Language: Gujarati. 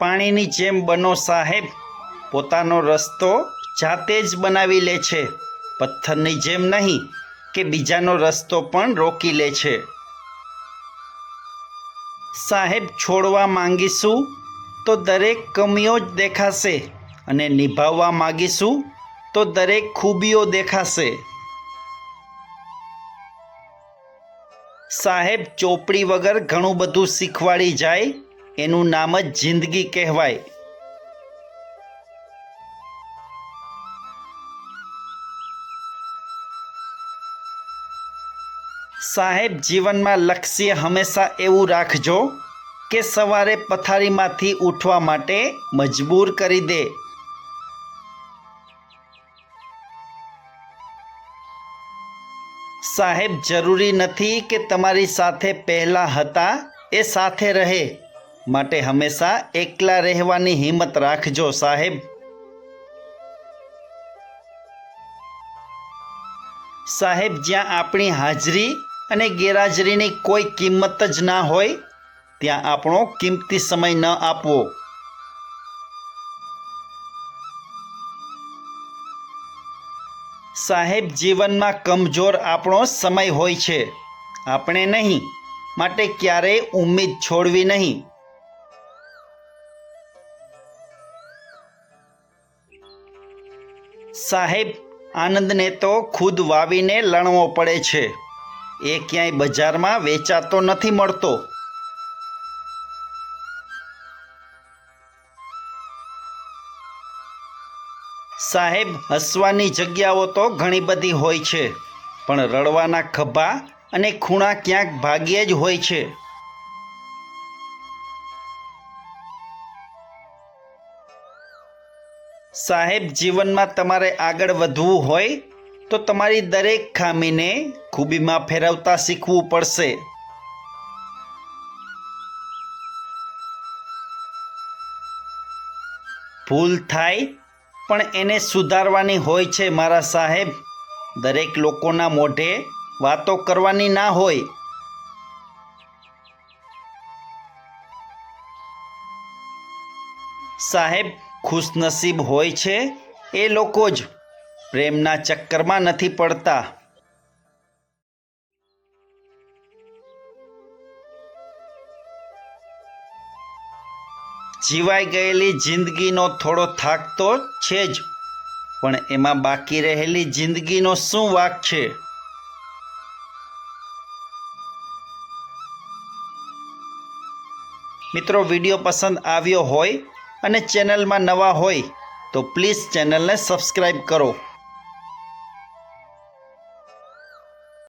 પાણીની જેમ બનો સાહેબ, પોતાનો રસ્તો જાતે જ બનાવી લે છે, પથ્થરની જેમ નહીં કે બીજાનો રસ્તો પણ રોકી લે છે। સાહેબ, છોડવા માંગીશું તો દરેક કમીઓ જ દેખાશે અને નિભાવવા માંગીશું તો દરેક ખૂબીઓ દેખાશે। સાહેબ, ચોપડી વગર ઘણું બધું શીખવાડી જાય, એનું નામ જ જિંદગી કહેવાય। સાહેબ, જીવનમાં લક્ષ્ય હંમેશા એવું રાખજો કે સવારે પથારીમાંથી ઉઠવા માટે મજબૂર કરી દે। સાહેબ, જરૂરી નથી કે તમારી સાથે પહેલા હતા એ સાથે રહે, માટે હંમેશા એકલા રહેવાની હિંમત રાખજો સાહેબ। સાહેબ, જ્યાં આપણી હાજરી અને ગેરહાજરીની કોઈ કિંમત જ ના હોય, ત્યાં આપણો કિંમતી સમય ન આપવો। સાહેબ, જીવનમાં કમજોર આપણો સમય હોય છે, આપણે નહીં, માટે ક્યારેય ઉમ્મીદ છોડવી નહીં। સાહેબ, આનંદને તો ખુદ વાવીને લણવો પડે છે, એ ક્યાંય બજારમાં વેચાતો નથી મળતો। સાહેબ, હસવાની જગ્યાઓ તો ઘણી બધી હોય છે, પણ રડવાના ખભા અને ખૂણા ક્યાંક ભાગ્યે જ હોય છે। સાહેબ, જીવનમાં તમારે આગળ વધવું હોય તો તમારી દરેક ખામીને ખૂબીમાં ફેરવતા શીખવું પડશે। ભૂલ થાય પણ એને સુધારવાની હોય છે મારા સાહેબ, દરેક લોકોના મોઢે વાતો કરવાની ના હોય। સાહેબ, ખુશનસીબ હોય છે એ લોકો જ પ્રેમના ચક્કરમાં નથી પડતા। જીવાઈ ગયેલી જિંદગીનો થોડો થાક તો છે જ, પણ એમાં બાકી રહેલી જિંદગીનો શું વાંક છે? મિત્રો, વિડીયો પસંદ આવ્યો હોય અને ચેનલમાં નવા હોય તો પ્લીઝ ચેનલને સબસ્ક્રાઈબ કરો।